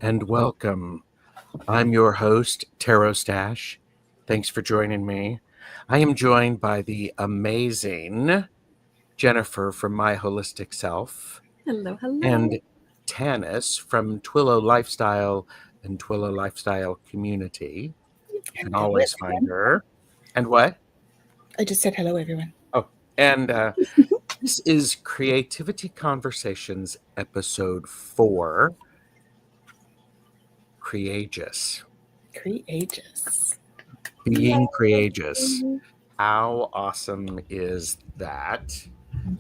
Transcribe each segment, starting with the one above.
and welcome. I'm your host, Twillow Stash. Thanks for joining me. I am joined by the amazing Jennifer from My Holistic Self. Hello, hello. And Tanys from Twillow Lifestyle and Twillow Lifestyle Community. You can always find her. And what? I just said hello, everyone. Oh, and this is Creativity Conversations, episode 4. Creagious. Creagious. Being creagious. How awesome is that?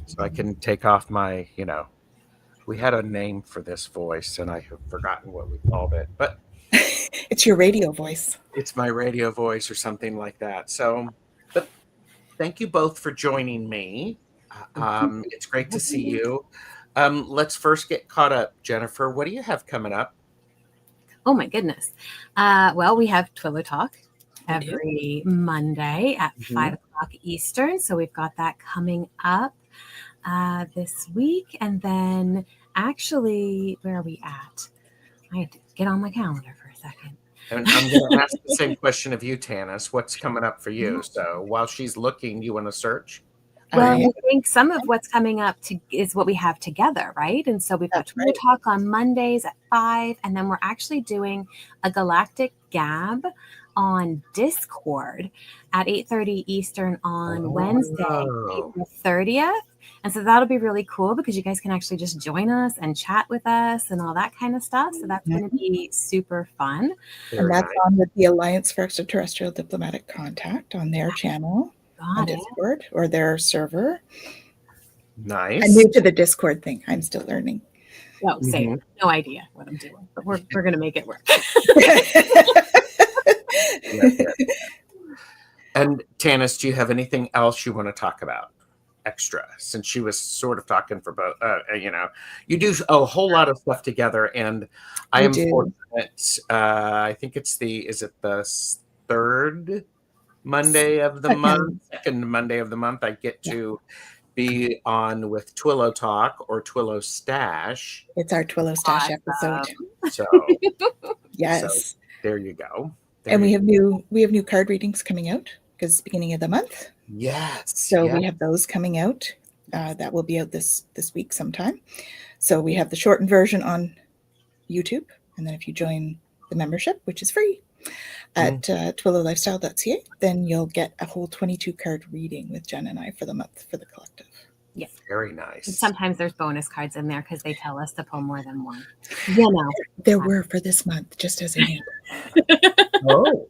So I can take off my, we had a name for this voice and I have forgotten what we called it, but it's your radio voice. It's my radio voice or something like that. So, but thank you both for joining me. It's great to see you. Let's first get caught up. Jennifer, what do you have coming up? Oh my goodness. Well, we have Twillow Talk every Monday at 5 o'clock Eastern. So we've got that coming up this week. And then actually, where are we at? I have to get on my calendar for a second. And I'm going to ask the same question of you, Tanys. What's coming up for you? So while she's looking, you want to search? Well, I think some of what's coming up is what we have together, right? And so we've got Twillow Talk on Mondays at 5, and then we're actually doing a Galactic Gab on Discord at 8:30 Eastern on Wednesday, April 30th. And so that'll be really cool because you guys can actually just join us and chat with us and all that kind of stuff. So that's going to be super fun. And that's on with the Alliance for Extraterrestrial Diplomatic Contact on their channel. On Discord or their server. Nice. I'm new to the Discord thing. I'm still learning. No, same. No idea what I'm doing, but we're going to make it work. Yeah. And Tanys, do you have anything else you want to talk about extra? Since she was sort of talking for both, you do a whole lot of stuff together, and I am fortunate. I think is it the third Monday of the month, second Monday of the month, I get to be on with Twillow Talk or Twillow Stash. It's our Twillow Stash episode. So yes, so there you go. We have new card readings coming out because it's the beginning of the month. Yes. So we have those coming out. That will be out this week sometime. So we have the shortened version on YouTube, and then if you join the membership, which is free, at twillowlifestyle.ca, then you'll get a whole 22 card reading with Jen and I for the month for the collective. Yeah. Very nice. And sometimes there's bonus cards in there because they tell us to pull more than one. There were for this month, just as a hint. Oh.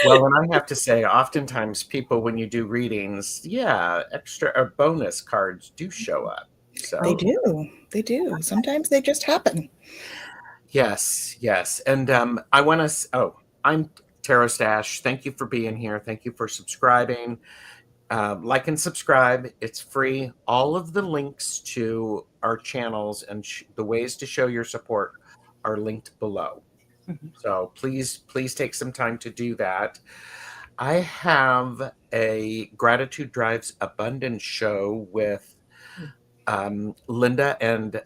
Well, and I have to say, oftentimes people, when you do readings, extra or bonus cards do show up. So They do. Sometimes they just happen. Yes. And I want to, I'm Twillow Stash. Thank you for being here. Thank you for subscribing. Like and subscribe. It's free. All of the links to our channels and the ways to show your support are linked below. So please take some time to do that. I have a Gratitude Drives Abundance show with Linda and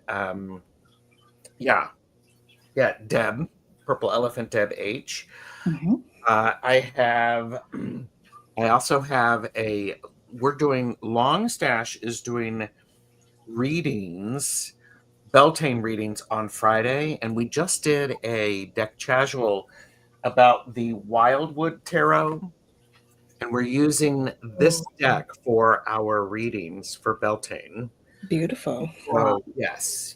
Deb, Purple Elephant Deb H. I also have Longstash is doing readings, Beltane readings on Friday, and we just did a deck casual about the Wildwood Tarot, and we're using this deck for our readings for Beltane. Beautiful. So, yes.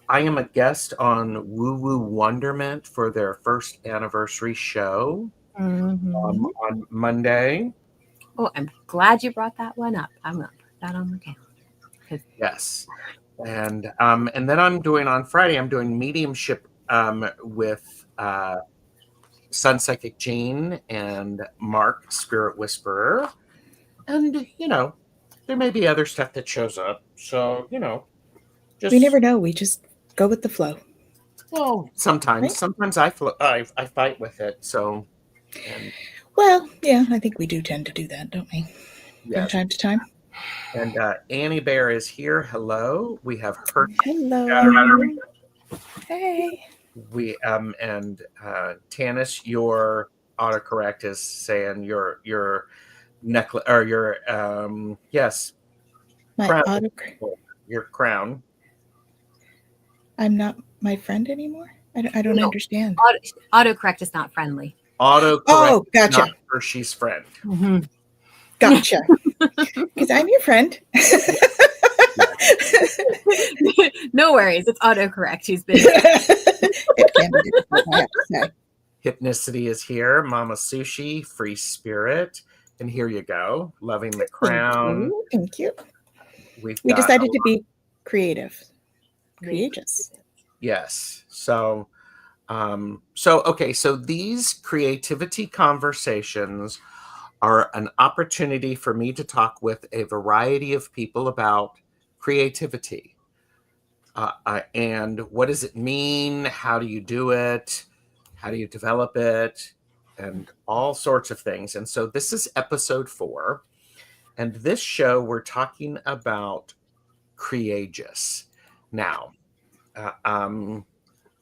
I am a guest on Woo Woo Wonderment for their first anniversary show on Monday. Oh, I'm glad you brought that one up. I'm going to put that on the calendar. Yes. And then on Friday, I'm doing mediumship with Sun Psychic Jean and Mark, Spirit Whisperer. And, there may be other stuff that shows up. So, we never know. We just go with the flow. Well, sometimes I fight with it. So, well, yeah, I think we do tend to do that, don't we? From time to time. And Annie Bear is here. Hello. We have her. Hello. Hey. We and Tanys, your autocorrect is saying your necklace or your yes, My crown. autocorrect. Your crown. I'm not my friend anymore. I don't No. understand. Autocorrect is not friendly. Autocorrect. Oh, gotcha. Not Hershey's friend. Mm-hmm. Gotcha. Because I'm your friend. No worries. It's autocorrect. He's been. It can be difficult, I have to say. Hypnicity is here. Mama Sushi, free spirit. And here you go. Loving the crown. Thank you. We decided to be creative. Creagious. Yes. So okay, so these creativity conversations are an opportunity for me to talk with a variety of people about creativity. And what does it mean? How do you do it? How do you develop it? And all sorts of things. And so this is episode 4. And this show, we're talking about Creagious. Now,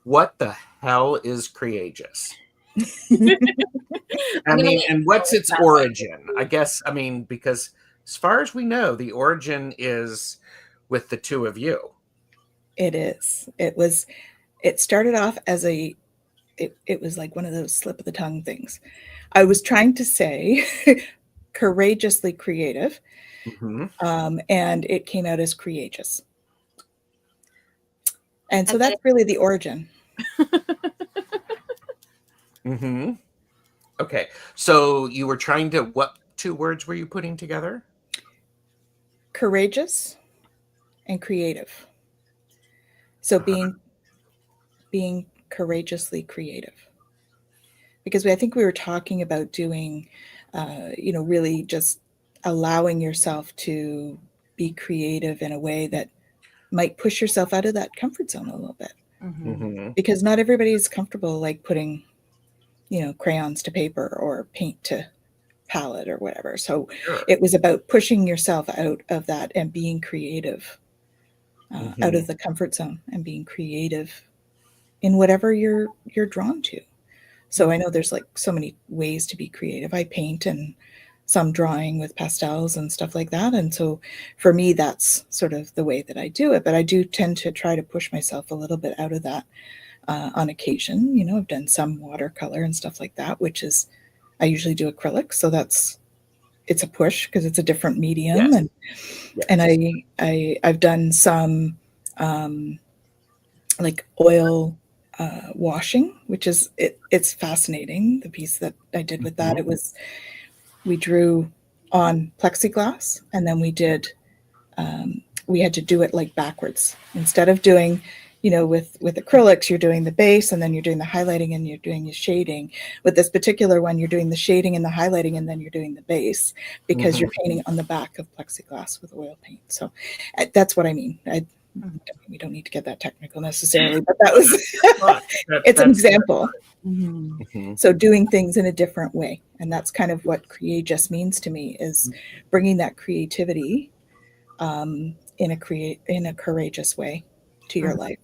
what the hell is Creagious? I mean, and what's its origin? I guess, I mean, because as far as we know, the origin is with the two of you. It is. It started off as it was like one of those slip of the tongue things. I was trying to say courageously creative, and it came out as creagious. And so that's really the origin. Okay. So you were trying to, what 2 words were you putting together? Courageous and creative. So being courageously creative. Because I think we were talking about doing, really just allowing yourself to be creative in a way that might push yourself out of that comfort zone a little bit. Because not everybody is comfortable like putting, crayons to paper or paint to palette or whatever. So it was about pushing yourself out of that and being creative, out of the comfort zone and being creative in whatever you're drawn to. So I know there's like so many ways to be creative. I paint and some drawing with pastels and stuff like that. And so for me, that's sort of the way that I do it. But I do tend to try to push myself a little bit out of that on occasion. I've done some watercolor and stuff like that, which is, I usually do acrylic. So it's a push because it's a different medium. Yes. And I've done some like oil washing, which is, it's fascinating. The piece that I did with that, we drew on plexiglass, and then we had to do it like backwards. Instead of doing, with acrylics, you're doing the base and then you're doing the highlighting and you're doing the shading. With this particular one, you're doing the shading and the highlighting and then you're doing the base because you're painting on the back of plexiglass with oil paint. So that's what I mean. We don't need to get that technical necessarily, but that was it's an example. So doing things in a different way, and that's kind of what creageous means to me, is bringing that creativity in a courageous way to your life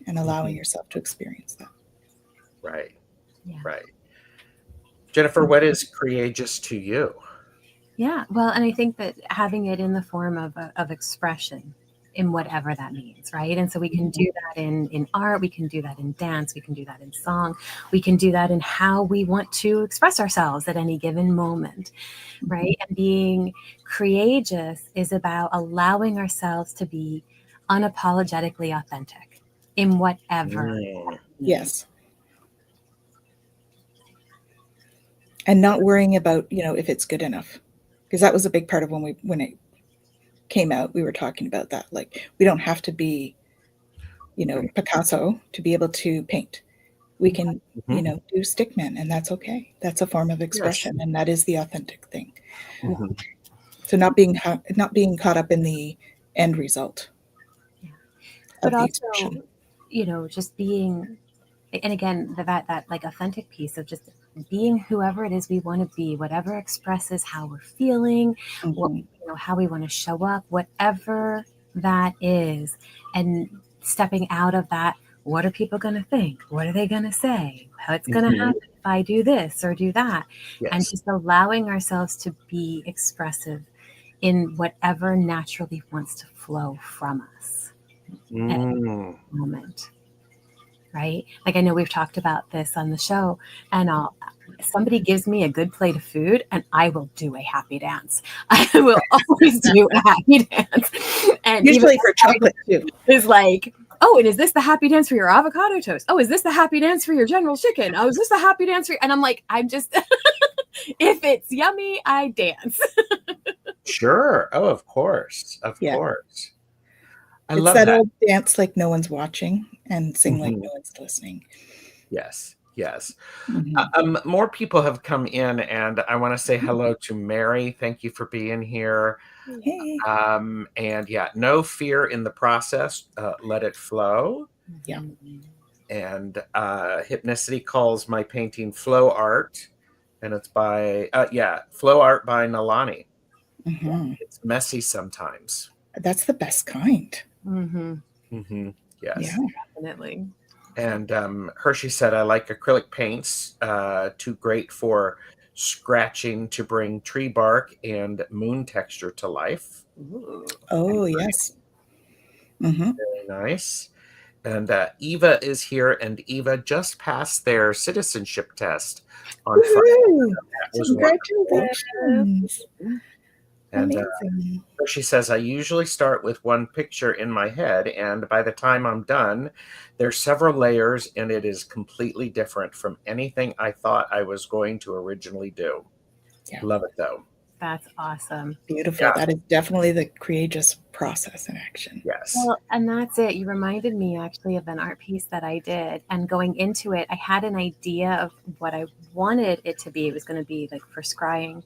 and allowing yourself to experience that. Right. Jennifer, what is creageous to you? Yeah, well, and I think that having it in the form of expression, in whatever that means, right? And so we can do that in art, we can do that in dance, we can do that in song, we can do that in how we want to express ourselves at any given moment, right? And being courageous is about allowing ourselves to be unapologetically authentic in whatever. Yes. And not worrying about, if it's good enough. Because that was a big part of when it came out, we were talking about that. Like, we don't have to be, Picasso to be able to paint. We can, do stickman, and that's okay. That's a form of expression, and that is the authentic thing. So not being caught up in the end result. But also, just being, and again, that like authentic piece of just being whoever it is we want to be, whatever expresses how we're feeling, how we want to show up, whatever that is, and stepping out of that what are people going to think? What are they going to say? What's going to happen if I do this or do that? Yes. And just allowing ourselves to be expressive in whatever naturally wants to flow from us at the moment. Right? Like I know we've talked about this on the show, and somebody gives me a good plate of food and I will do a happy dance. I will always do a happy dance. And usually for chocolate too. Is like, oh, and is this the happy dance for your avocado toast? Oh, is this the happy dance for your General Chicken? Oh, is this the happy dance for? And I'm like, I'm just, if it's yummy, I dance. Sure. Oh, of course. Of course. It's love that old dance like no one's watching and sing like no one's listening. Yes. Yes. More people have come in, and I want to say hello to Mary. Thank you for being here. Hey. And yeah, no fear in the process. Let it flow. Yeah. And Hypnicity calls my painting flow art, and it's by flow art by Nalani. It's messy sometimes. That's the best kind. Yes. Yeah. Definitely. And Hershey said, I like acrylic paints, too great for scratching to bring tree bark and moon texture to life. Oh, yes. Very nice. And Eva is here, and Eva just passed their citizenship test on Friday. Congratulations. And amazing. She says, I usually start with one picture in my head, and by the time I'm done, there's several layers, and it is completely different from anything I thought I was going to originally do. Yeah. Love it, though. That's awesome. Beautiful. Yeah. That is definitely the Creagious process in action. Yes. Well, and that's it. You reminded me actually of an art piece that I did. And going into it, I had an idea of what I wanted it to be. It was going to be like for scrying,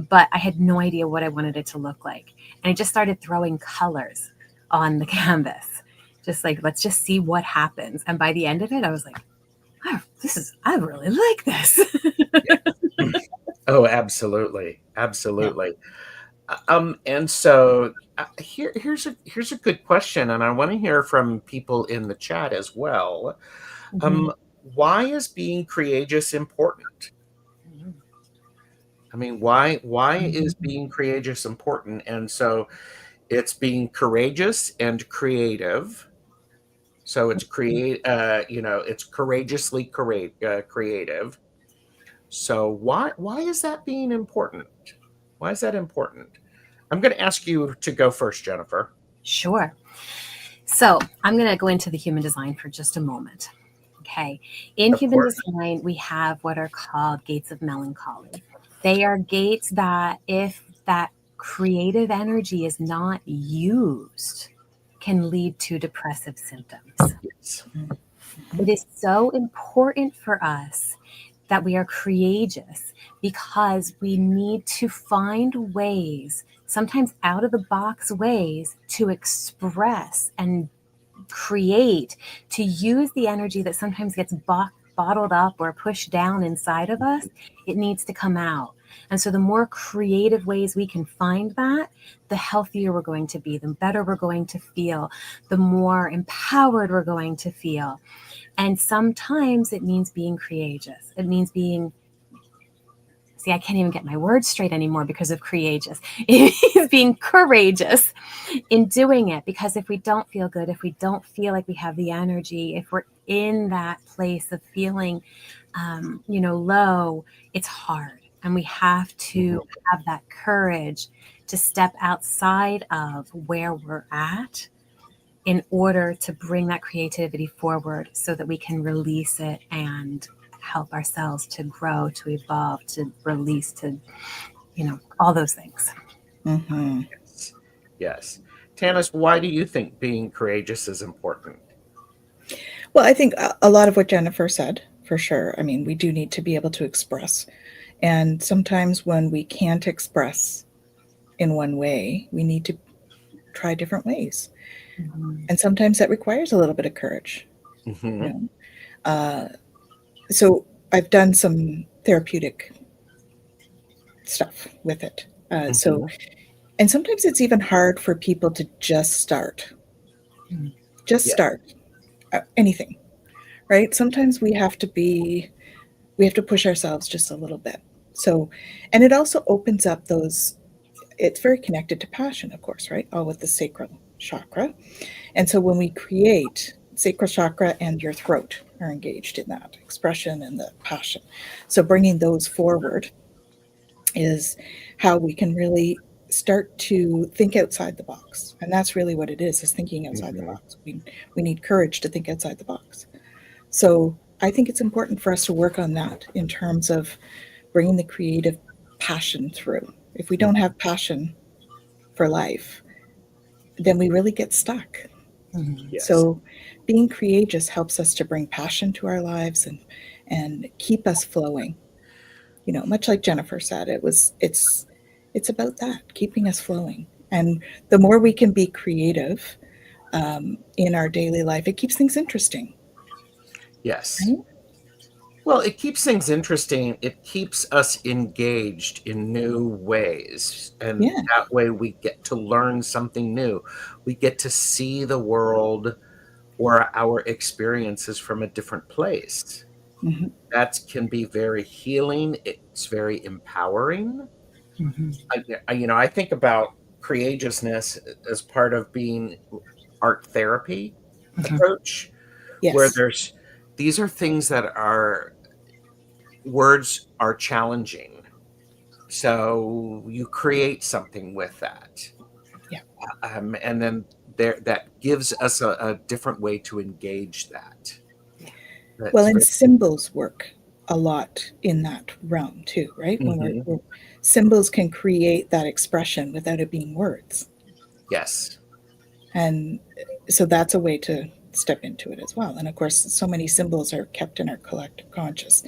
but I had no idea what I wanted it to look like. And I just started throwing colors on the canvas. Just like, let's just see what happens. And by the end of it, I was like, I really like this. Oh, absolutely. Absolutely. Yeah. And so here's a good question, and I want to hear from people in the chat as well. Why is being courageous important? I mean, why is being courageous important? And so it's being courageous and creative. So it's it's courageously creative. So why is that being important? Why is that important? I'm going to ask you to go first, Jennifer. Sure. So I'm going to go into the human design for just a moment. Okay. In human design, we have what are called gates of melancholy. They are gates that, if that creative energy is not used, can lead to depressive symptoms. Yes. It is so important for us that we are courageous, because we need to find ways, sometimes out of the box ways, to express and create, to use the energy that sometimes gets bottled up or pushed down inside of us. It needs to come out. And so the more creative ways we can find that, the healthier we're going to be, the better we're going to feel, the more empowered we're going to feel. And sometimes it means being courageous. It means I can't even get my words straight anymore because of courageous. It means being courageous in doing it, because if we don't feel good, if we don't feel like we have the energy, if we're in that place of feeling, low, it's hard. And we have to have that courage to step outside of where we're at in order to bring that creativity forward so that we can release it and help ourselves to grow, to evolve, to release, to, all those things. Yes. Tanys, why do you think being courageous is important? Well, I think a lot of what Jennifer said, for sure. I mean, we do need to be able to express. And sometimes when we can't express in one way, we need to try different ways. And sometimes that requires a little bit of courage. So I've done some therapeutic stuff with it. And sometimes it's even hard for people to just start. Start anything. right? Sometimes we have to push ourselves just a little bit. So, and it also opens up those, it's very connected to passion, of course, right? All with the sacral chakra. And so when we create, sacral chakra and your throat are engaged in that expression and the passion. So bringing those forward is how we can really start to think outside the box. And that's really what it is thinking outside the box. We need courage to think outside the box. So I think it's important for us to work on that in terms of bringing the creative passion through. If we don't have passion for life, then we really get stuck. Yes. So being courageous helps us to bring passion to our lives and keep us flowing. You know, much like Jennifer said, it's about that, keeping us flowing. And the more we can be creative in our daily life, it keeps things interesting. Yes. Right? Well, it keeps things interesting. It keeps us engaged in new ways. And that way we get to learn something new. We get to see the world or our experiences from a different place. Mm-hmm. That can be very healing. It's very empowering. I think about creageousness as part of being art therapy approach, where these are things that are, words are challenging. So you create something with that. Yeah. And then that gives us a different way to engage that. Well, and symbols work a lot in that realm too, right? Mm-hmm. When symbols can create that expression without it being words. Yes. And so that's a way to step into it as well. And of course, so many symbols are kept in our collective conscious,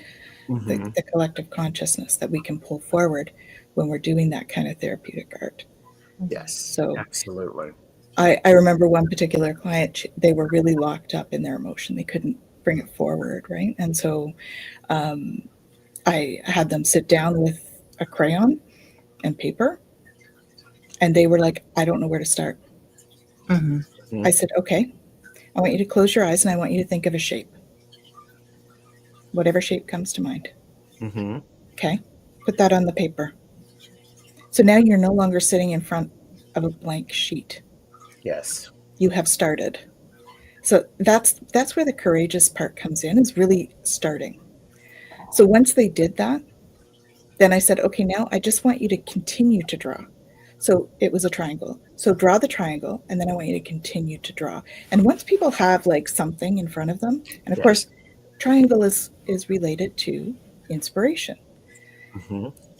the collective consciousness that we can pull forward when we're doing that kind of therapeutic art. Yes, so absolutely. I remember one particular client, they were really locked up in their emotion. They couldn't bring it forward, right? And so I had them sit down with a crayon and paper, and they were like, I don't know where to start. I said, okay, I want you to close your eyes and I want you to think of a shape. Whatever shape comes to mind. Okay, put that on the paper. So now you're no longer sitting in front of a blank sheet. Yes. You have started. So that's where the courageous part comes in, is really starting. So once they did that, then I said, okay, now I just want you to continue to draw. So it was a triangle. So draw the triangle, and then I want you to continue to draw. And once people have like something in front of them, and of course, triangle is related to inspiration.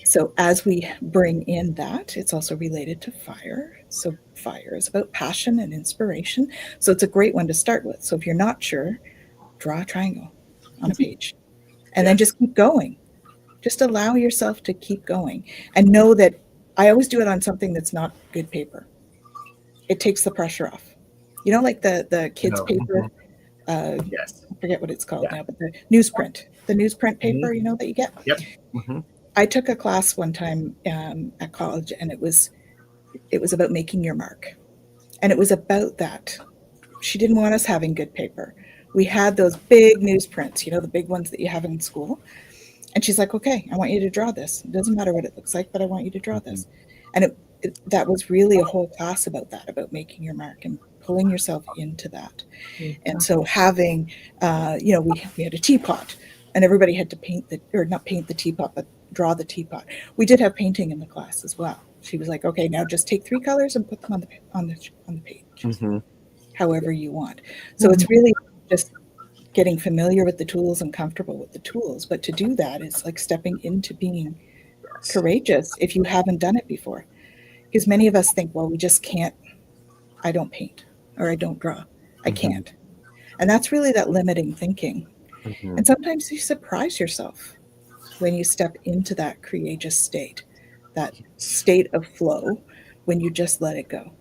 So as we bring in that, it's also related to fire. So fire is about passion and inspiration. So it's a great one to start with. So if you're not sure, draw a triangle on a page and then just keep going. Just allow yourself to keep going and know that I always do it on something that's not good paper. It takes the pressure off. You know, like the kids' paper. I forget what it's called now, but the newsprint paper, you know, that you get. I took a class one time at college, and it was about making your mark. And it was about that. She didn't want us having good paper. We had those big newsprints, you know, the big ones that you have in school. And she's like, okay, I want you to draw this. It doesn't matter what it looks like, but I want you to draw this. And that was really a whole class about that, about making your mark and pulling yourself into that. And so having, you know, we had a teapot, and everybody had to not paint the teapot, but draw the teapot. We did have painting in the class as well. She was like, okay, now just take 3 colors and put them on the page, however you want. So it's really just getting familiar with the tools and comfortable with the tools. But to do that is like stepping into being courageous if you haven't done it before. Because many of us think, well, we just can't, I don't paint or I don't draw. I can't. And that's really that limiting thinking. And sometimes you surprise yourself when you step into that courageous state, that state of flow, when you just let it go.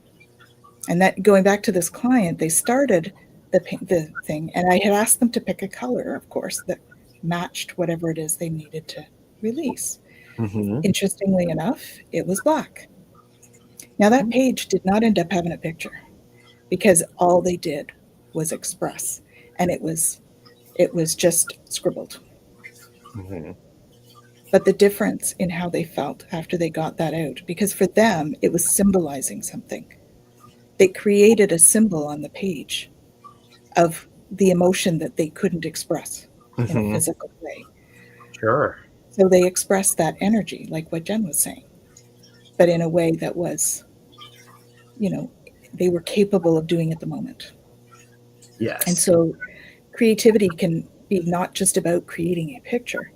And that, going back to this client, they started the thing, and I had asked them to pick a color, of course, that matched whatever it is they needed to release. Interestingly enough, it was black. Now that page did not end up having a picture, because all they did was express, and it was It was just scribbled. Mm-hmm. But the difference in how they felt after they got that out, because for them, it was symbolizing something. They created a symbol on the page of the emotion that they couldn't express in a physical way. Sure. So they expressed that energy, like what Jen was saying, but in a way that was, they were capable of doing at the moment. Yes. And so creativity can be not just about creating a picture.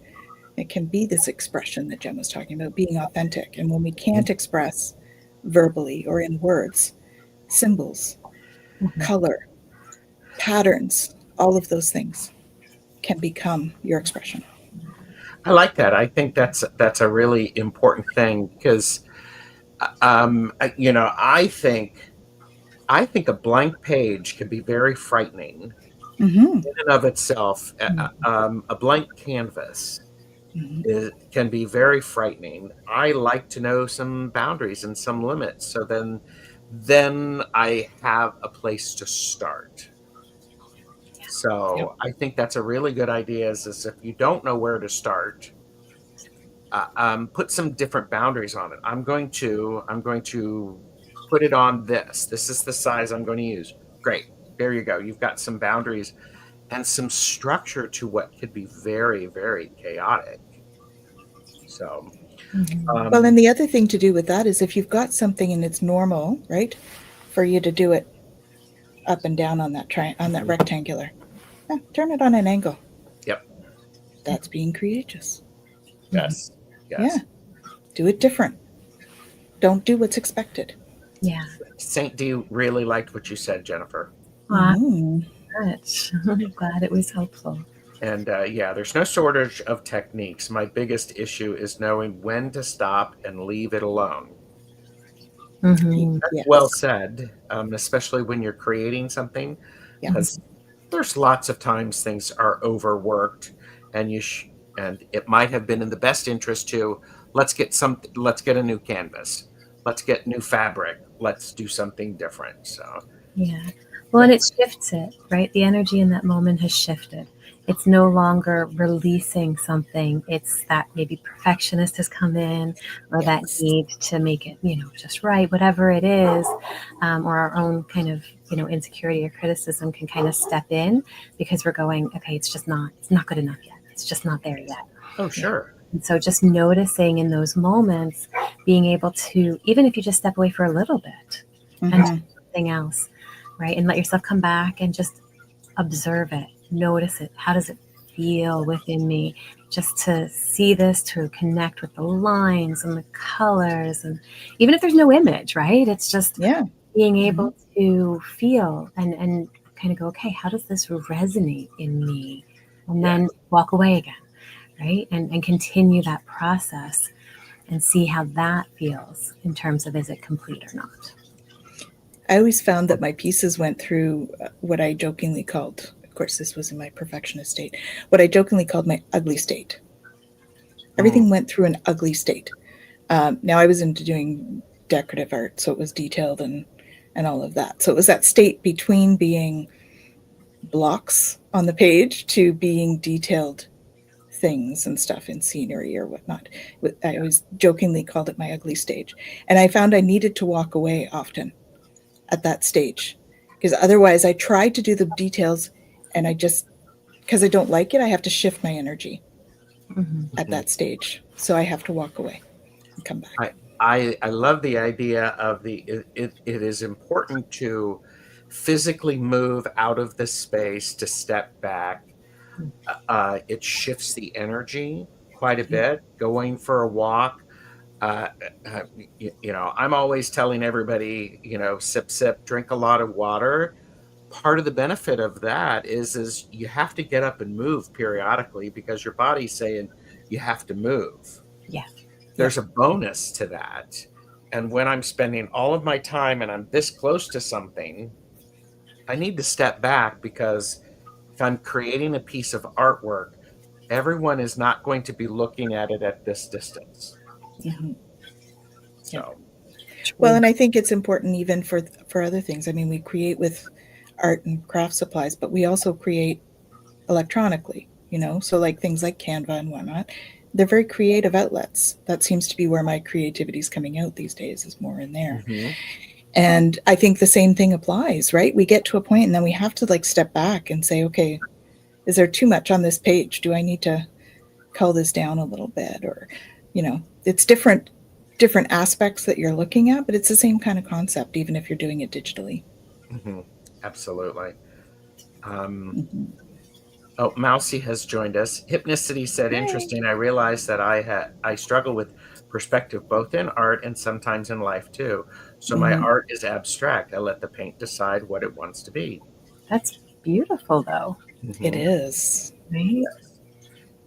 It can be this expression that Jen was talking about, being authentic. And when we can't express verbally or in words, symbols, color, patterns, all of those things can become your expression. I like that. I think that's a really important thing because, I think a blank page can be very frightening Mm-hmm. in and of itself. A blank canvas can be very frightening. I like to know some boundaries and some limits, so then I have a place to start. So I think that's a really good idea. Is if you don't know where to start, put some different boundaries on it. I'm going to put it on this. This is the size I'm going to use. Great. There you go. You've got some boundaries and some structure to what could be very, very chaotic. So, well, and the other thing to do with that is if you've got something and it's normal, right, for you to do it up and down on that on that rectangular, turn it on an angle. Yep. That's being creagious. Yes. Yes. Yeah. Do it different. Don't do what's expected. Yeah. Saint D really liked what you said, Jennifer. Much. I'm glad it was helpful. And there's no shortage of techniques. My biggest issue is knowing when to stop and leave it alone. Mm-hmm. That's well said, especially when you're creating something, because there's lots of times things are overworked, and and it might have been in the best interest to let's get a new canvas, let's get new fabric, let's do something different. So well, and it shifts it, right? The energy in that moment has shifted. It's no longer releasing something. It's that maybe perfectionist has come in, or that need to make it, just right, whatever it is, or our own kind of, insecurity or criticism can kind of step in because we're going, okay, it's not good enough yet. It's just not there yet. Oh, sure. And so just noticing in those moments, being able to, even if you just step away for a little bit and do something else, right? And let yourself come back and just observe it, notice it. How does it feel within me? Just to see this, to connect with the lines and the colors. And even if there's no image, right? It's just being able to feel and kind of go, okay, how does this resonate in me? And then walk away again, right? And continue that process and see how that feels in terms of, is it complete or not? I always found that my pieces went through what I jokingly called, of course, this was in my perfectionist state, what I jokingly called my ugly state. Everything went through an ugly state. Now I was into doing decorative art, so it was detailed and all of that. So it was that state between being blocks on the page to being detailed things and stuff in scenery or whatnot. I always jokingly called it my ugly stage. And I found I needed to walk away often at that stage, because otherwise I tried to do the details and I just, because I don't like it, I have to shift my energy at that stage. So I have to walk away and come back. I love the idea of it is important to physically move out of the space, to step back. It shifts the energy quite a bit. Going for a walk, I'm always telling everybody, sip, drink a lot of water. Part of the benefit of that is you have to get up and move periodically because your body's saying you have to move. There's a bonus to that. And when I'm spending all of my time and I'm this close to something, I need to step back, because if I'm creating a piece of artwork, everyone is not going to be looking at it at this distance. So, well, and I think it's important even for other things. I mean, we create with art and craft supplies, but we also create electronically, so like things like Canva and whatnot, they're very creative outlets. That seems to be where my creativity is coming out these days, is more in there. Mm-hmm. And I think the same thing applies, right? We get to a point and then we have to like step back and say, okay, is there too much on this page? Do I need to cull this down a little bit? Or, it's different aspects that you're looking at, but it's the same kind of concept, even if you're doing it digitally. Mm-hmm. Absolutely. Oh, Mousy has joined us. Hypnicity said, interesting. I realized that I struggle with perspective both in art and sometimes in life too. So my art is abstract. I let the paint decide what it wants to be. That's beautiful, though. Mm-hmm. It is. Right?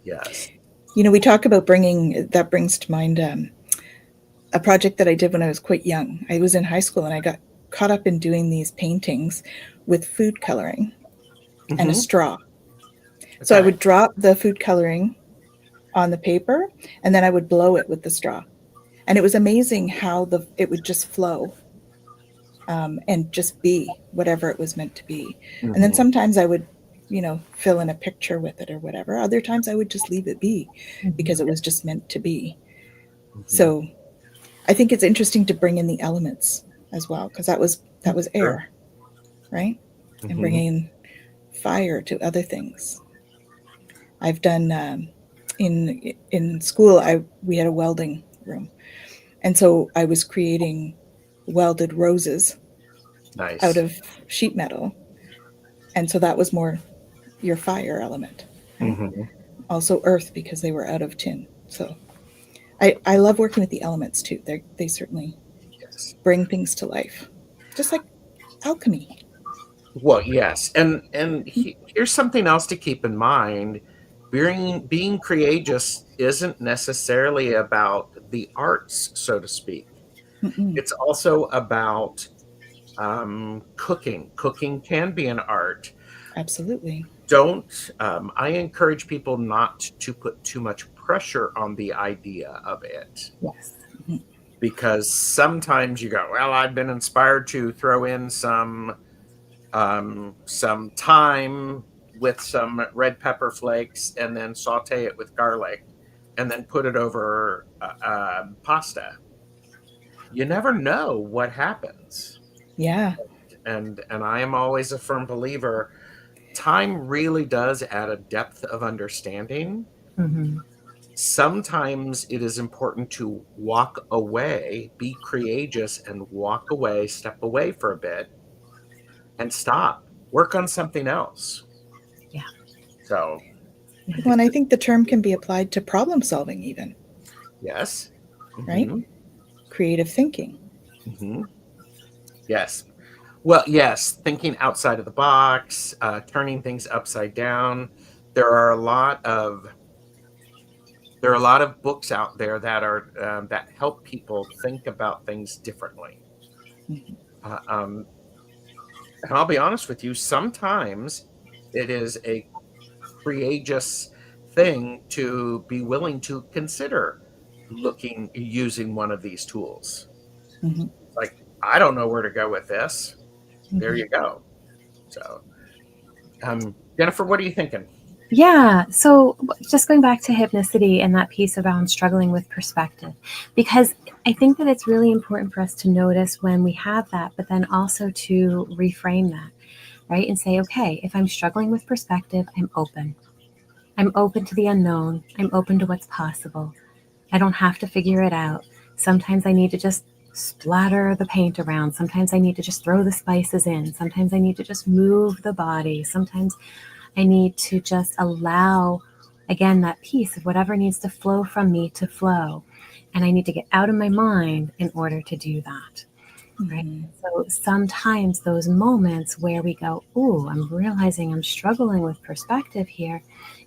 Yes. We talk about that brings to mind a project that I did when I was quite young. I was in high school and I got caught up in doing these paintings with food coloring and a straw. Okay. So I would drop the food coloring on the paper and then I would blow it with the straw. And it was amazing how it would just flow and just be whatever it was meant to be. Mm-hmm. And then sometimes I would, fill in a picture with it or whatever. Other times I would just leave it be because it was just meant to be. Mm-hmm. So I think it's interesting to bring in the elements as well, because that was air, right? Mm-hmm. And bringing fire to other things. I've done in school. We had a welding room, and so I was creating welded roses out of sheet metal, and so that was more your fire element. Right? Mm-hmm. Also earth, because they were out of tin. So I love working with the elements too. They certainly bring things to life, just like alchemy. Well, yes, and here's something else to keep in mind. Being courageous isn't necessarily about the arts, so to speak. Mm-mm. It's also about cooking. Cooking can be an art. Absolutely. I encourage people not to put too much pressure on the idea of it. Yes. Mm-hmm. Because sometimes you go, well, I've been inspired to throw in some thyme with some red pepper flakes and then saute it with garlic and then put it over pasta. You never know what happens. Yeah. And I am always a firm believer, time really does add a depth of understanding. Mm-hmm. Sometimes it is important to walk away, be courageous and walk away, step away for a bit and stop. Work on something else. Yeah. So. Well, and I think the term can be applied to problem solving even. Yes. Right? Mm-hmm. Creative thinking. Mm-hmm. Yes. Well, yes. Thinking outside of the box, turning things upside down. There are a lot of books out there that are that help people think about things differently. Mm-hmm. And I'll be honest with you, sometimes it is a courageous thing to be willing to consider using one of these tools. Mm-hmm. Like, I don't know where to go with this. Mm-hmm. There you go. So, Jennifer, what are you thinking? Yeah. So just going back to hypnicity and that piece around struggling with perspective, because I think that it's really important for us to notice when we have that, but then also to reframe that, right? And say, okay, if I'm struggling with perspective, I'm open. I'm open to the unknown. I'm open to what's possible. I don't have to figure it out. Sometimes I need to just splatter the paint around. Sometimes I need to just throw the spices in. Sometimes I need to just move the body. Sometimes I need to just allow, again, that piece of whatever needs to flow from me to flow. And I need to get out of my mind in order to do that. Right? Mm-hmm. So sometimes those moments where we go, ooh, I'm realizing I'm struggling with perspective here,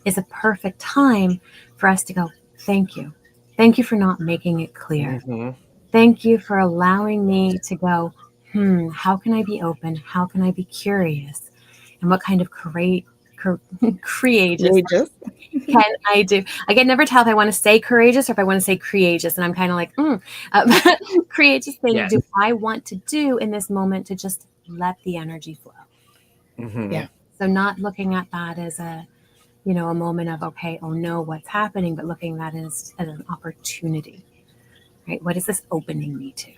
is a perfect time for us to go, thank you. Thank you for not making it clear. Mm-hmm. Thank you for allowing me to go, how can I be open? How can I be curious? And what kind of courageous can I do? I can never tell if I want to say courageous or if I want to say creageous. And I'm kind of like, courageous thing do I want to do in this moment to just let the energy flow? Mm-hmm. Yeah. So not looking at that as a moment of, okay, oh no, what's happening, but looking at that as an opportunity, right? What is this opening me to,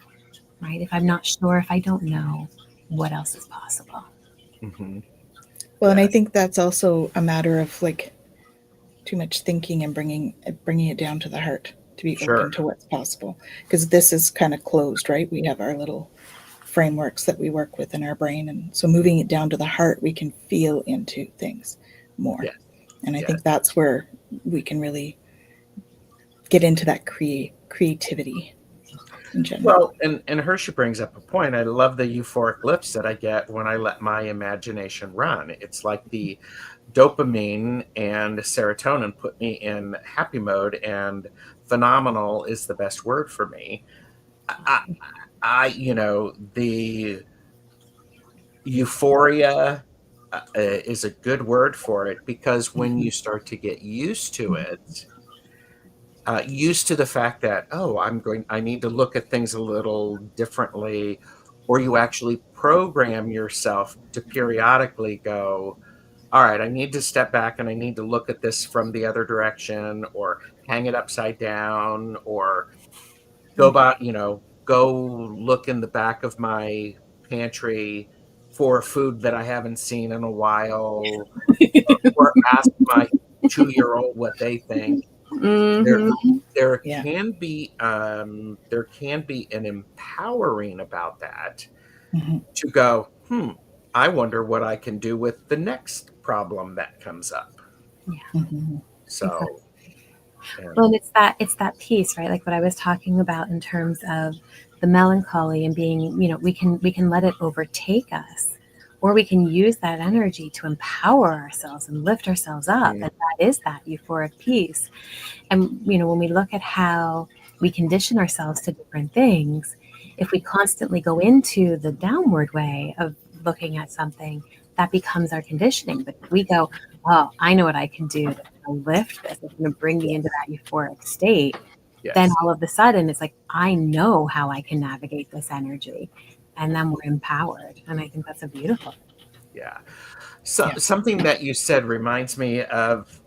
right? If I'm not sure, if I don't know, what else is possible? Mm-hmm. Well, and I think that's also a matter of like too much thinking and bringing it down to the heart to be open to what's possible. Because this is kind of closed, right? We have our little frameworks that we work with in our brain. And so moving it down to the heart, we can feel into things more. Yes. And I think that's where we can really get into that creativity in general. Well, and Hershey brings up a point. I love the euphoric lifts that I get when I let my imagination run. It's like the dopamine and serotonin put me in happy mode, and phenomenal is the best word for me. The euphoria is a good word for it, because when you start to get used to it, used to the fact that, oh, I need to look at things a little differently, or you actually program yourself to periodically go, all right, I need to step back and I need to look at this from the other direction, or hang it upside down, or go look in the back of my pantry for food that I haven't seen in a while, or ask my 2-year-old what they think. Mm-hmm. There can be an empowering about that, to go, I wonder what I can do with the next problem that comes up. So, well, and it's that piece, right? Like what I was talking about in terms of the melancholy and being, we can let it overtake us, or we can use that energy to empower ourselves and lift ourselves up. And that is that euphoric piece. And, when we look at how we condition ourselves to different things, if we constantly go into the downward way of looking at something, that becomes our conditioning. But if we go, oh, I know what I can do to lift this, it's going to bring me into that euphoric state, then all of a sudden it's like, I know how I can navigate this energy, and then we're empowered. And I think that's a beautiful thing. Yeah. So something that you said reminds me of,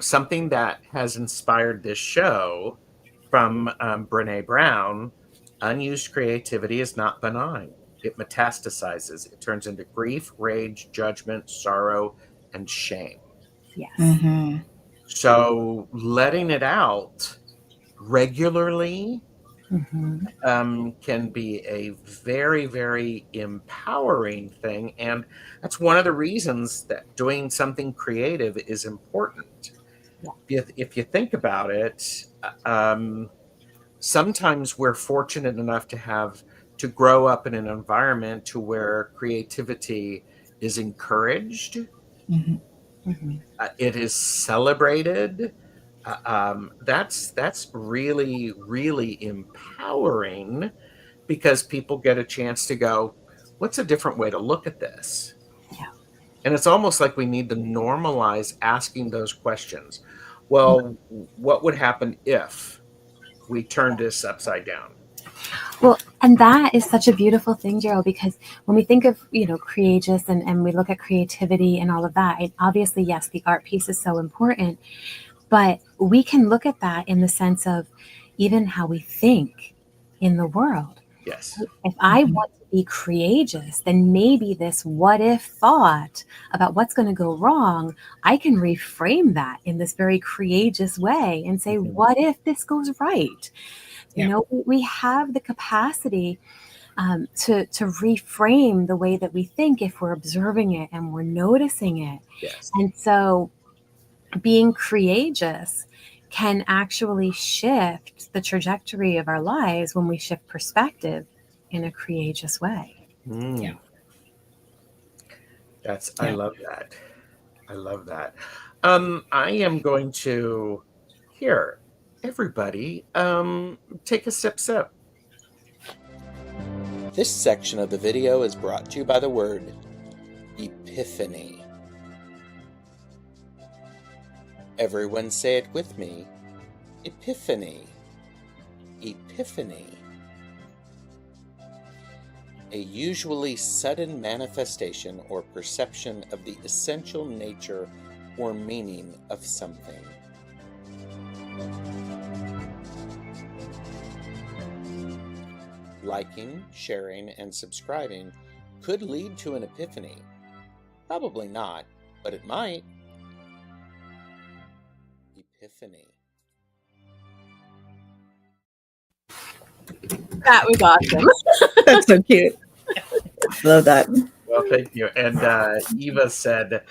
something that has inspired this show from Brene Brown. Unused creativity is not benign. It metastasizes. It turns into grief, rage, judgment, sorrow, and shame. Yes. So letting it out regularly can be a very, very empowering thing. And that's one of the reasons that doing something creative is important. If you think about it, sometimes we're fortunate enough to grow up in an environment to where creativity is encouraged. It is celebrated. That's really, really empowering, because people get a chance to go, what's a different way to look at this? And it's almost like we need to normalize asking those questions. Well, what would happen if we turned this upside down? Well, and that is such a beautiful thing, Gerald, because when we think of, Creagious and we look at creativity and all of that, obviously, yes, the art piece is so important, but we can look at that in the sense of even how we think in the world. Yes. If I want to be courageous, then maybe this what if thought about what's going to go wrong, I can reframe that in this very courageous way and say, what if this goes right? We have the capacity to reframe the way that we think if we're observing it and we're noticing it. Yes. And so being courageous can actually shift the trajectory of our lives when we shift perspective in a courageous way. I love that. I love that. I am going to, here, everybody, take a sip. This section of the video is brought to you by the word Epiphany. Everyone say it with me. Epiphany. Epiphany. A usually sudden manifestation or perception of the essential nature or meaning of something. Liking, sharing, and subscribing could lead to an epiphany. Probably not, but it might. Epiphany. That was awesome. That's so cute. Love that. Well, thank you. And Eva said,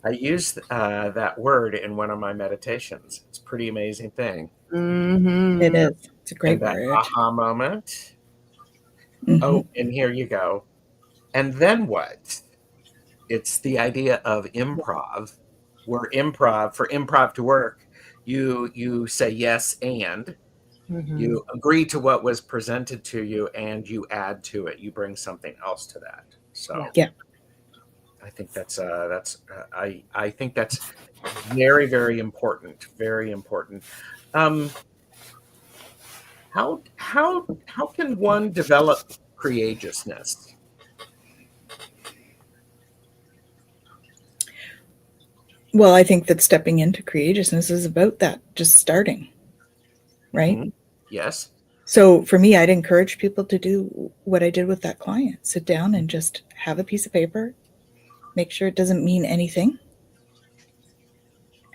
I used that word in one of my meditations. It's a pretty amazing thing. Mm-hmm. It is. It's a great And that word. aha moment. Mm-hmm. Oh, and here you go. And then what? It's the idea of improv. Where improv, for improv to work, you say yes and Mm-hmm. you agree to what was presented to you and you add to it. You bring something else to that. So Yeah. I think that's I think that's very, very important. Very important. How can one develop creageousness? Well, I think that stepping into courageousness is about that, just starting, right? Mm-hmm. Yes. So for me, I'd encourage people to do what I did with that client. Sit down and just have a piece of paper, make sure it doesn't mean anything,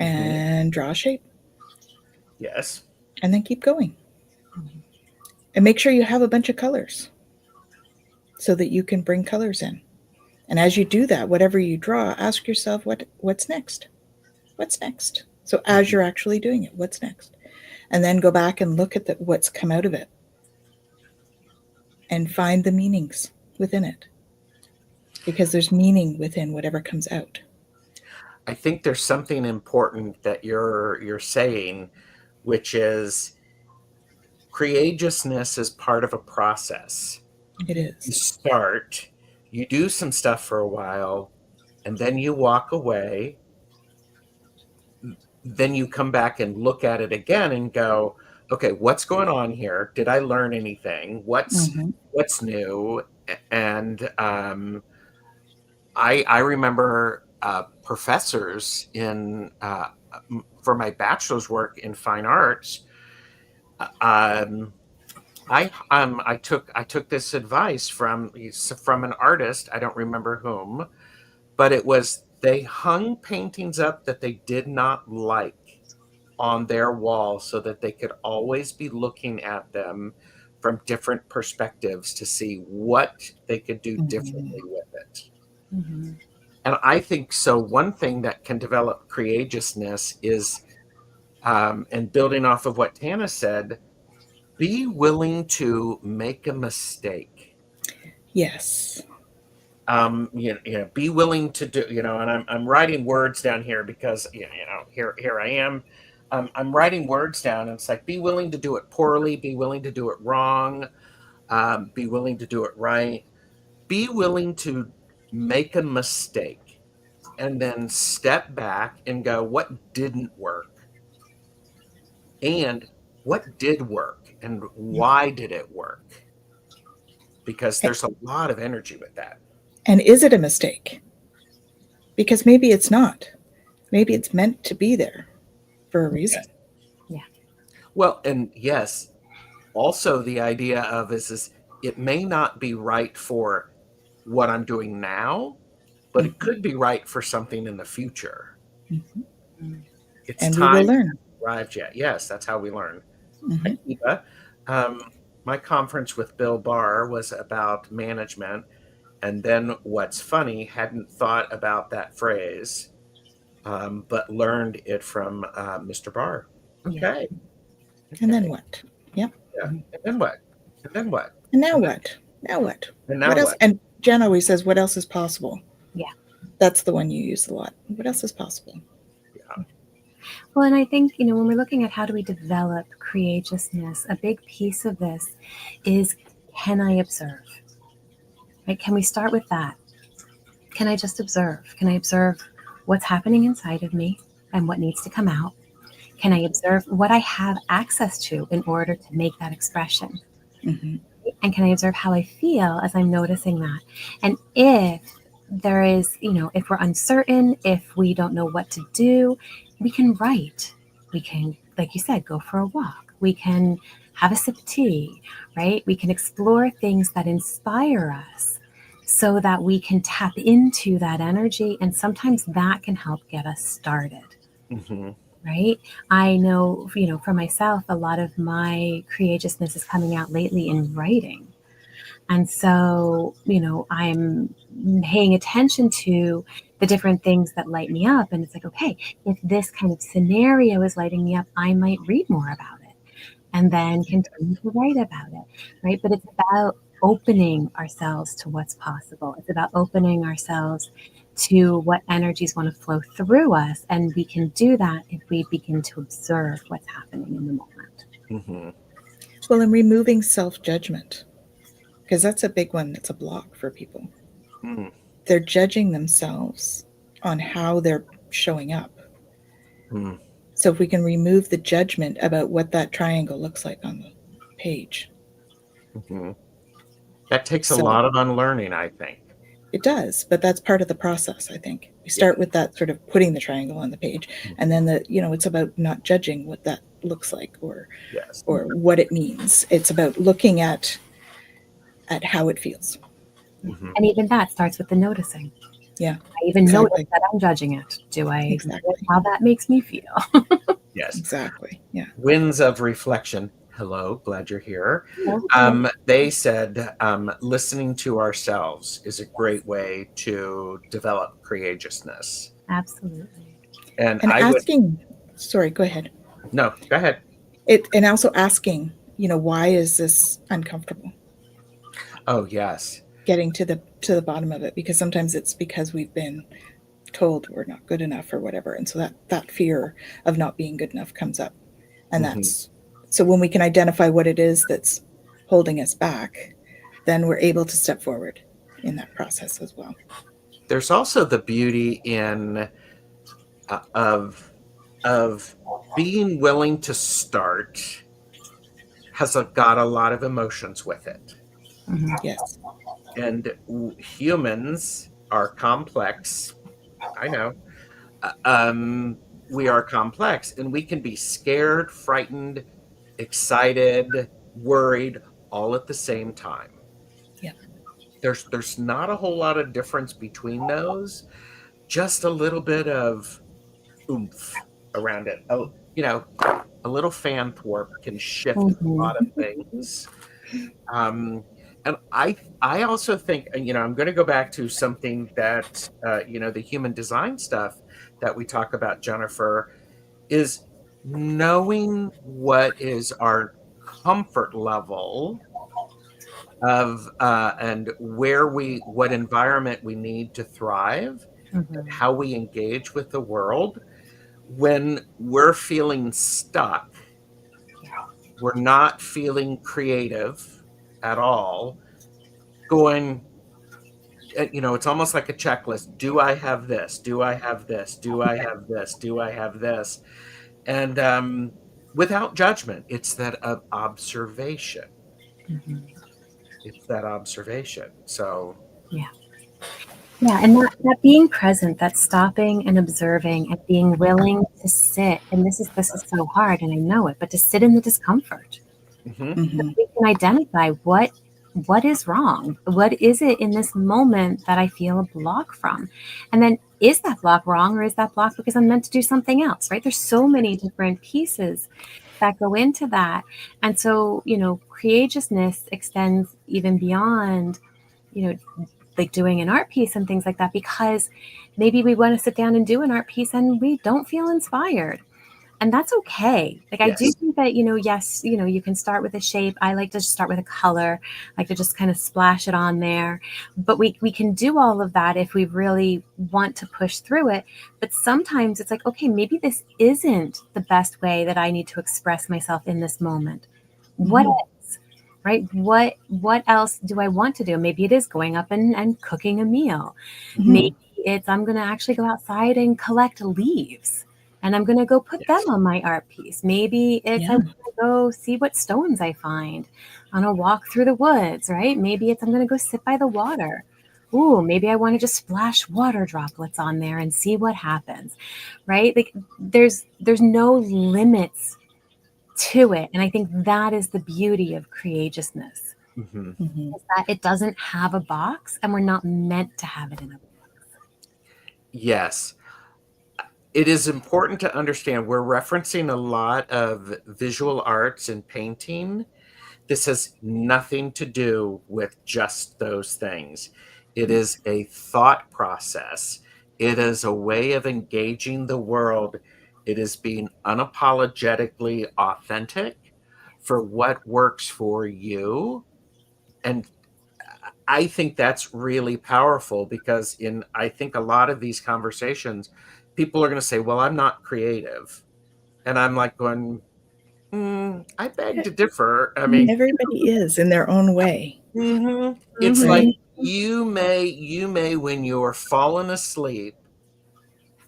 and draw a shape. Yes. And then keep going. And make sure you have a bunch of colors so that you can bring colors in. And as you do that, whatever you draw, ask yourself what's next? What's next? So as you're actually doing it, what's next? And then go back and look at what's come out of it and find the meanings within it. Because there's meaning within whatever comes out. I think there's something important that you're saying, which is creageousness is part of a process. It You is. start, you do some stuff for a while, and then you walk away. Then you come back and look at it again and go, okay, what's going on here? Did I learn anything? What's new? And I remember professors in for my bachelor's work in fine arts. I took this advice from an artist. I don't remember whom, but it was they hung paintings up that they did not like on their wall so that they could always be looking at them from different perspectives to see what they could do differently with it. Mm-hmm. And I think so. One thing that can develop creageousness is, and building off of what Tana said, be willing to make a mistake. Yes. Be willing to do, and I'm writing words down here because, here I am. I'm writing words down, and it's like, be willing to do it poorly, be willing to do it wrong, be willing to do it right, be willing to make a mistake, and then step back and go, what didn't work? And what did work? And why did it work? Because there's a lot of energy with that. And is it a mistake? Because maybe it's not. Maybe it's meant to be there for a reason. Yeah. Well, and yes, also the idea of is it may not be right for what I'm doing now, but it could be right for something in the future. Mm-hmm. It's and time we will learn. Arrived yet. Yes, that's how we learn. Mm-hmm. Eva, my conference with Bill Barr was about management. And then what's funny, hadn't thought about that phrase, but learned it from Mr. Barr. Okay. And then what? Yep. Yeah. And then what? And then what? And now what? Now what? And now what else? what? And Jen always says, what else is possible? Yeah. That's the one you use a lot. What else is possible? Yeah. Well, and I think, when we're looking at how do we develop creageousness, a big piece of this is, can I observe? Right? Can we start with that? Can I just observe? Can I observe what's happening inside of me and what needs to come out? Can I observe what I have access to in order to make that expression? Mm-hmm. And can I observe how I feel as I'm noticing that? And if there is, if we're uncertain, if we don't know what to do, we can write. We can, like you said, go for a walk. We can have a sip of tea, right? We can explore things that inspire us so that we can tap into that energy. And sometimes that can help get us started. Mm-hmm. Right? I know, for myself, a lot of my creageousness is coming out lately in writing. And so, I'm paying attention to the different things that light me up. And it's like, okay, if this kind of scenario is lighting me up, I might read more about it and then continue to write about it, right? But it's about opening ourselves to what's possible. It's about opening ourselves to what energies want to flow through us. And we can do that if we begin to observe what's happening in the moment. Mm-hmm. Well, and removing self-judgment, because that's a big one that's a block for people. Mm. They're judging themselves on how they're showing up. Mm. So if we can remove the judgment about what that triangle looks like on the page. Mm-hmm. That takes a lot of unlearning, I think. It does, but that's part of the process, I think. We start with that sort of putting the triangle on the page, and then it's about not judging what that looks like or what it means. It's about looking at how it feels. Mm-hmm. And even that starts with the noticing. Yeah. I even notice that I'm judging it. Do I exactly how that makes me feel? Yes. Exactly. Yeah. Winds of reflection. Hello, glad you're here. They said listening to ourselves is a great way to develop creageousness. Absolutely. And sorry, go ahead. No, go ahead. And also asking, why is this uncomfortable? Oh, yes. Getting to the bottom of it, because sometimes it's because we've been told we're not good enough or whatever, and so that fear of not being good enough comes up, and that's so when we can identify what it is that's holding us back, then we're able to step forward in that process as well. There's also the beauty in of being willing to start has got a lot of emotions with it. Mm-hmm. Yes. And humans are complex. I know. We are complex, and we can be scared, frightened, excited, worried, all at the same time. Yeah. There's not a whole lot of difference between those. Just a little bit of oomph around it. Oh, a little fan thwarp can shift a lot of things. And I also think, I'm going to go back to something that, the human design stuff that we talk about, Jennifer, is knowing what is our comfort level of and what environment we need to thrive, and how we engage with the world. When we're feeling stuck, we're not feeling creative at all, going, it's almost like a checklist. Do I have this? Do I have this? Do I have this? Do I have this? And without judgment, it's that observation. It's that observation. So yeah, and that being present, that stopping and observing and being willing to sit, and this is so hard, and I know it, but to sit in the discomfort. So we can identify what is wrong. What is it in this moment that I feel a block from? And then is that block wrong, or is that block because I'm meant to do something else, right? There's so many different pieces that go into that. And so, creageousness extends even beyond, like doing an art piece and things like that, because maybe we want to sit down and do an art piece and we don't feel inspired. And that's okay. Like, I do think that, yes, you can start with a shape. I like to just start with a color, I like to just kind of splash it on there. But we can do all of that if we really want to push through it. But sometimes it's like, okay, maybe this isn't the best way that I need to express myself in this moment. What is, right? What else do I want to do? Maybe it is going up and cooking a meal. Maybe it's I'm going to actually go outside and collect leaves, and I'm going to go put them on my art piece. Maybe it's I want to go see what stones I find on a walk through the woods, right? Maybe it's I'm going to go sit by the water. ooh, maybe I want to just splash water droplets on there and see what happens, right? Like there's no limits to it. And I think that is the beauty of courageousness, is that it doesn't have a box, and we're not meant to have it in a box. Yes. It is important to understand we're referencing a lot of visual arts and painting. This has nothing to do with just those things. It is a thought process. It is a way of engaging the world. It is being unapologetically authentic for what works for you. And I think that's really powerful, because I think a lot of these conversations, people are going to say, well, I'm not creative. And I'm like going, I beg to differ. I mean, everybody is in their own way. It's like you may, when you're falling asleep,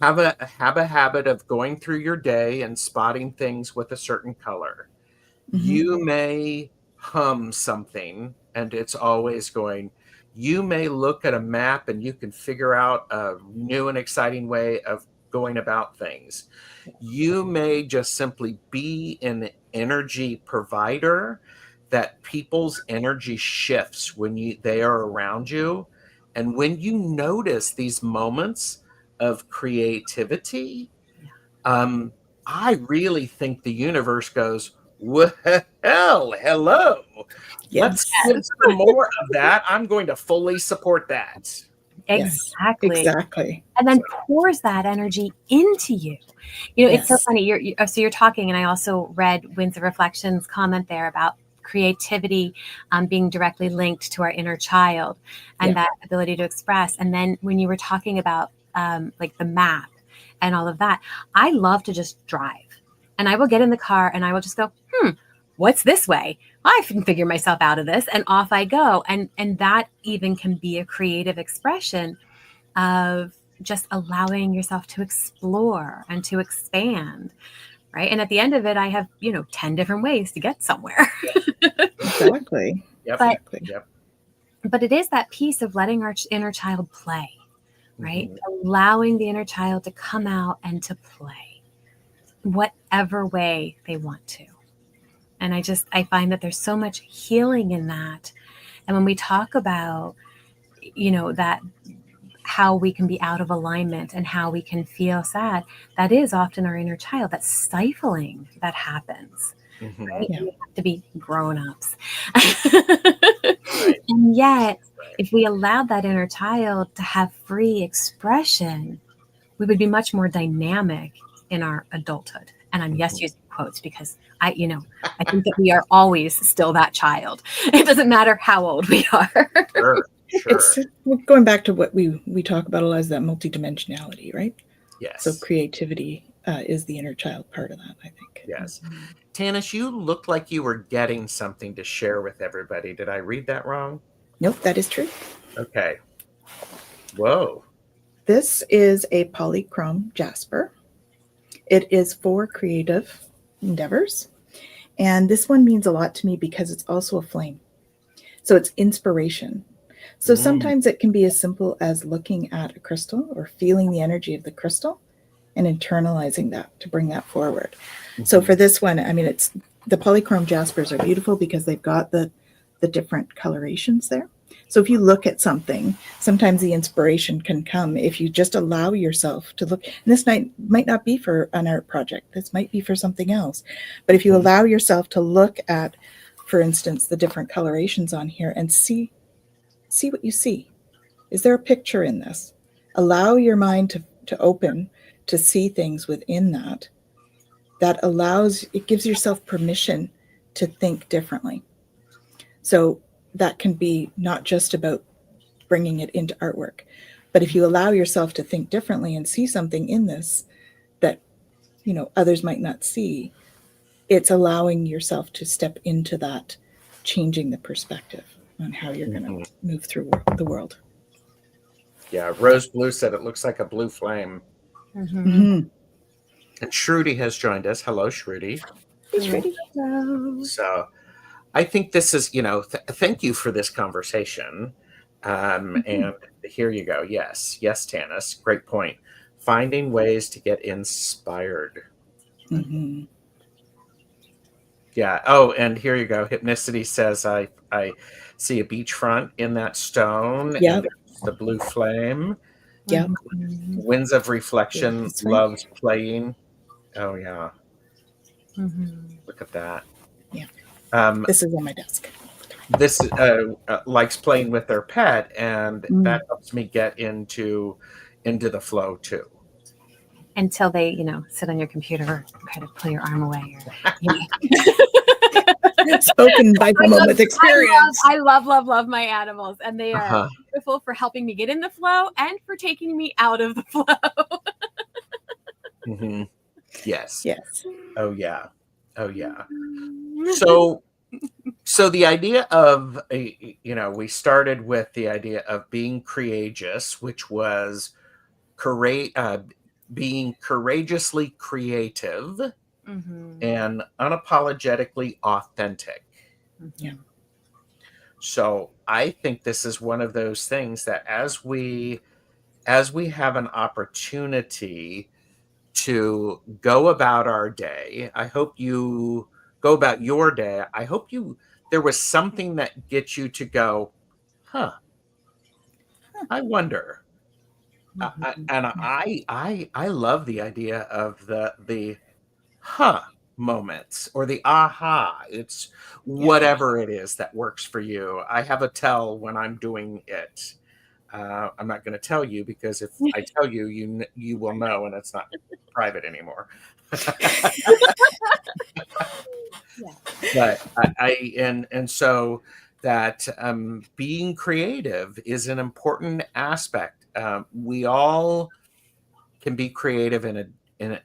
have a habit of going through your day and spotting things with a certain color. You may hum something and it's always going. You may look at a map and you can figure out a new and exciting way of going about things. You may just simply be an energy provider that people's energy shifts when they are around you. And when you notice these moments of creativity, I really think the universe goes, well, hello. Let's give some more of that. I'm going to fully support that. Exactly. Exactly. And then pours that energy into you. You know, it's so funny. So you're talking, and I also read Winds of Reflection's comment there about creativity being directly linked to our inner child and that ability to express. And then when you were talking about like the map and all of that, I love to just drive, and I will get in the car and I will just go, what's this way? I can figure myself out of this, and off I go. And that even can be a creative expression of just allowing yourself to explore and to expand, right? And at the end of it, I have 10 different ways to get somewhere. Exactly. But it is that piece of letting our inner child play, right? Allowing the inner child to come out and to play whatever way they want to. And I find that there's so much healing in that. And when we talk about, that how we can be out of alignment and how we can feel sad, that is often our inner child, that stifling that happens. Right? We have to be grown-ups. And yet, if we allowed that inner child to have free expression, we would be much more dynamic in our adulthood. And I'm using quotes because I think that we are always still that child. It doesn't matter how old we are. Sure. It's going back to what we talk about a lot, is that multidimensionality, right? Yes. So creativity is the inner child part of that, I think. Yes. Tanys, you looked like you were getting something to share with everybody. Did I read that wrong? Nope, that is true. Okay. Whoa. This is a polychrome jasper. It is for creative endeavors. And this one means a lot to me because it's also a flame. So it's inspiration. So sometimes it can be as simple as looking at a crystal or feeling the energy of the crystal and internalizing that to bring that forward. So for this one, I mean, it's the polychrome jaspers are beautiful because they've got the different colorations there. So if you look at something, sometimes the inspiration can come if you just allow yourself to look. And this might not be for an art project. This might be for something else. But if you allow yourself to look at, for instance, the different colorations on here and see what you see. Is there a picture in this? Allow your mind to open to see things within that. It gives yourself permission to think differently. So that can be not just about bringing it into artwork, but if you allow yourself to think differently and see something in this that, others might not see, it's allowing yourself to step into that, changing the perspective on how you're going to move through the world. Yeah, Rose Blue said it looks like a blue flame. And Shruti has joined us. Hello, Shruti. Hey, Shruti. Hello. So I think this is, thank you for this conversation. And here you go. Yes, Tanys. Great point. Finding ways to get inspired. Mm-hmm. Yeah. Oh, and here you go. Hypnicity says I see a beachfront in that stone, Yeah. and there's the blue flame. Yeah. Winds of Reflection That's right. loves playing. Oh yeah. Mm-hmm. Look at that. Yeah. Um, This is on my desk. this likes playing with their pet, and that helps me get into the flow too. Until they, sit on your computer or kind of pull your arm away. Spoken by someone with experience. I love my animals, and they are beautiful for helping me get in the flow and for taking me out of the flow. Mm-hmm. Yes. Yes. Oh yeah. Oh yeah. So the idea of we started with the idea of being courageous, which was being courageously creative and unapologetically authentic. Yeah. So I think this is one of those things that as we have an opportunity to go about our day, I hope you go about your day. I hope there was something that gets you to go, I wonder. I love the idea of the moments or the aha. It's whatever it is that works for you. I have a tell when I'm doing it. I'm not going to tell you, because if I tell you, you will know, and it's not private anymore. But so that being creative is an important aspect. We all can be creative in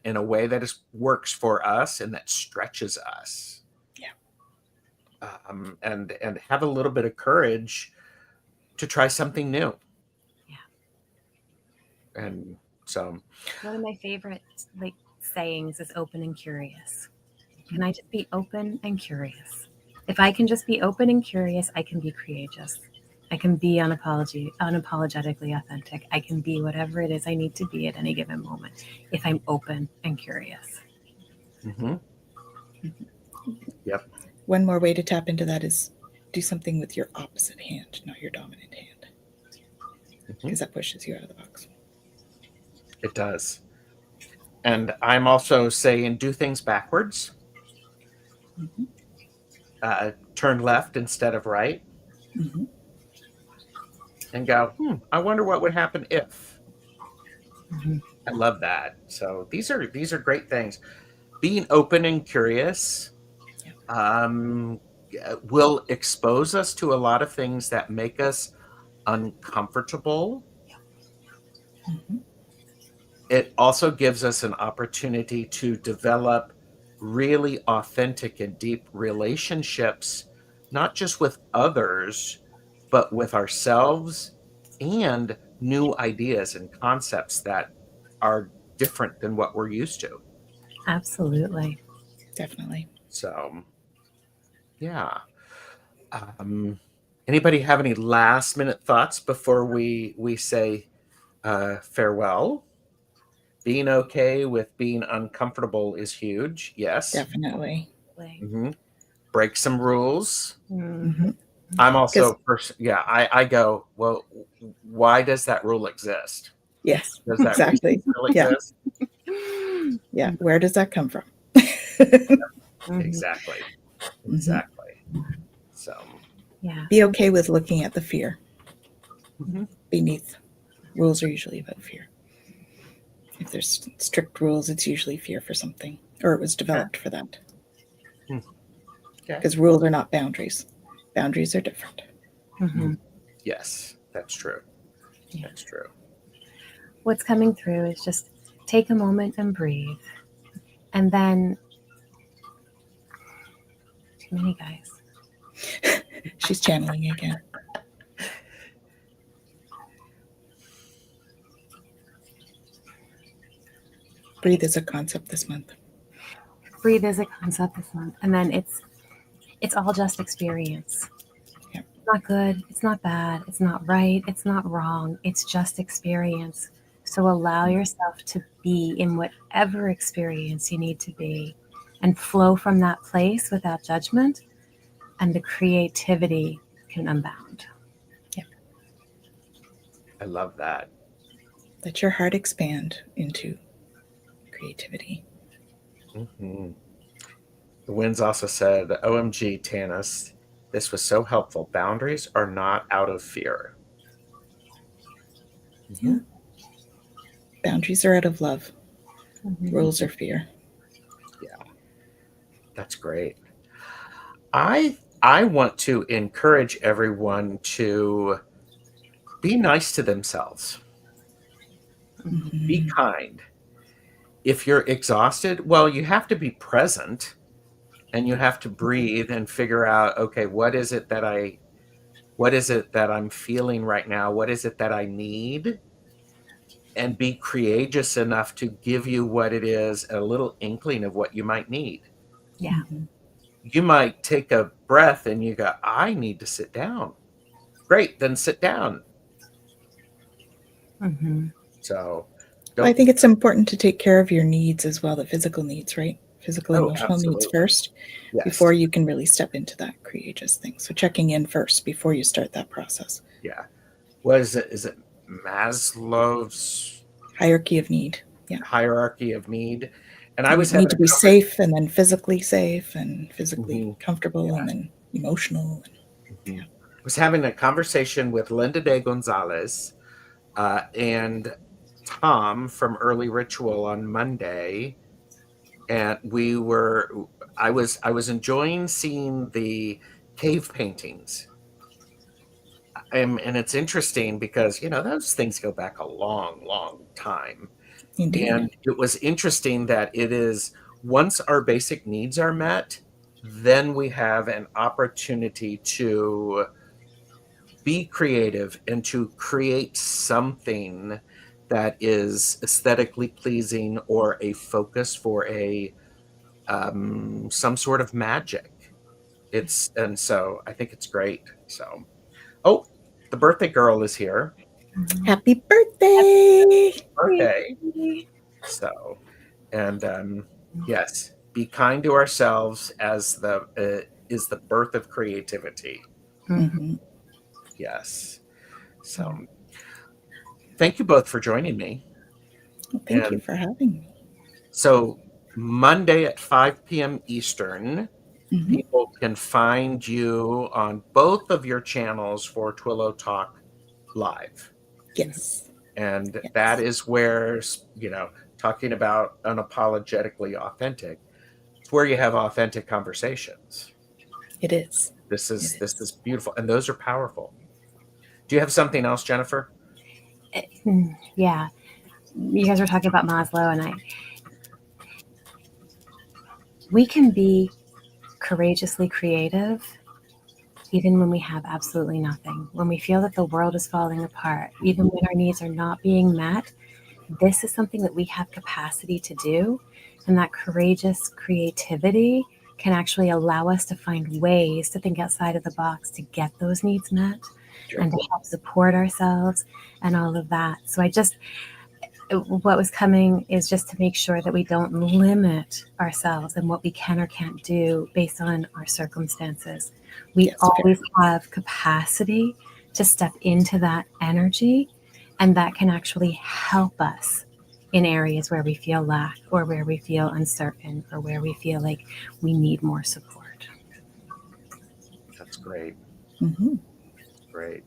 a way that works for us and that stretches us. Yeah. And have a little bit of courage to try something new. Yeah. And so one of my favorite sayings is open and curious. Can I just be open and curious? If I can just be open and curious, I can be courageous. I can be unapologetically authentic. I can be whatever it is I need to be at any given moment if I'm open and curious. Mm-hmm. Yep. One more way to tap into that is do something with your opposite hand, not your dominant hand, because that pushes you out of the box. It does. And I'm also saying do things backwards. Turn left instead of right. And go, I wonder what would happen if. I love that. So these are great things. Being open and curious will expose us to a lot of things that make us uncomfortable. It also gives us an opportunity to develop really authentic and deep relationships, not just with others, but with ourselves, and new ideas and concepts that are different than what we're used to. Absolutely. Definitely. So, yeah. Anybody have any last minute thoughts before we say farewell? Being okay with being uncomfortable is huge. Yes. Definitely. Mm-hmm. Break some rules. Mm-hmm. I'm also, I go, well, why does that rule exist? Yes, Does that exactly. Rule exist? Yeah. Where does that come from? Exactly. Exactly. So, be okay with looking at the fear beneath. Rules are usually about fear. If there's strict rules, it's usually fear for something, or it was developed for that. Because rules are not boundaries. Boundaries are different. Yes, that's true. That's true. What's coming through is just take a moment and breathe. And then, too many guys. She's channeling again. Breathe is a concept this month. Breathe is a concept this month. And then it's all just experience. Yeah. not good, it's not bad, it's not right, it's not wrong, it's just experience. So allow yourself to be in whatever experience you need to be and flow from that place without judgment, and the creativity can unbound. Yep. I love that. Let your heart expand into creativity. Mm-hmm. The Winds also said, OMG, Tanys, this was so helpful. Boundaries are not out of fear. Mm-hmm. Yeah. Boundaries are out of love. Mm-hmm. Rules are fear. Yeah, that's great. I want to encourage everyone to be nice to themselves. Mm-hmm. Be kind. If you're exhausted, well, you have to be present and you have to breathe and figure out, okay, what is it that I'm feeling right now? What is it that I need? And be courageous enough to give you what it is, a little inkling of what you might need. Yeah. Mm-hmm. You might take a breath and you go, I need to sit down. Great, then sit down. Mm-hmm. So Well, I think it's important to take care of your needs as well, the physical needs, right? Physical, emotional needs first, yes, before you can really step into that courageous thing. So checking in first before you start that process. Yeah. What is it? Is it Maslow's Hierarchy of need. Yeah. hierarchy of need? And I You was need having to be safe, and then physically safe, and physically comfortable, Yeah. and then emotional. Yeah. I was having a conversation with Linda Day Gonzalez and Tom from Early Ritual on Monday, and I was enjoying seeing the cave paintings. And it's interesting because, those things go back a long, long time. Indeed. And it was interesting that it is, once our basic needs are met, then we have an opportunity to be creative and to create something that is aesthetically pleasing or a focus for some sort of magic. And so I think it's great. So, oh, the birthday girl is here. Happy birthday! Birthday. So, and yes, be kind to ourselves as is the birth of creativity. Mm-hmm. Yes. So, thank you both for joining me. Well, thank you for having me. So, Monday at 5 p.m. Eastern, people can find you on both of your channels for Twillow Talk Live. Yes. And that is where, talking about unapologetically authentic, it's where you have authentic conversations. It is. This is beautiful. And those are powerful. Do you have something else, Jennifer? Yeah. You guys were talking about Maslow, and we can be courageously creative even when we have absolutely nothing. When we feel that the world is falling apart, even when our needs are not being met, this is something that we have capacity to do. And that courageous creativity can actually allow us to find ways to think outside of the box to get those needs met and to help support ourselves and all of that. So what was coming is just to make sure that we don't limit ourselves and what we can or can't do based on our circumstances. We always have capacity to step into that energy, and that can actually help us in areas where we feel lack or where we feel uncertain or where we feel like we need more support. That's great. Mm-hmm. Great.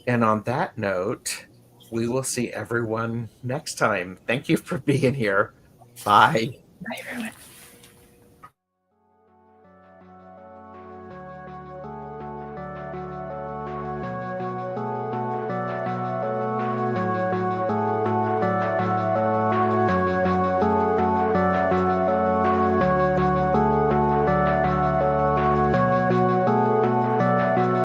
And on that note, we will see everyone next time. Thank you for being here. Bye. Bye, everyone.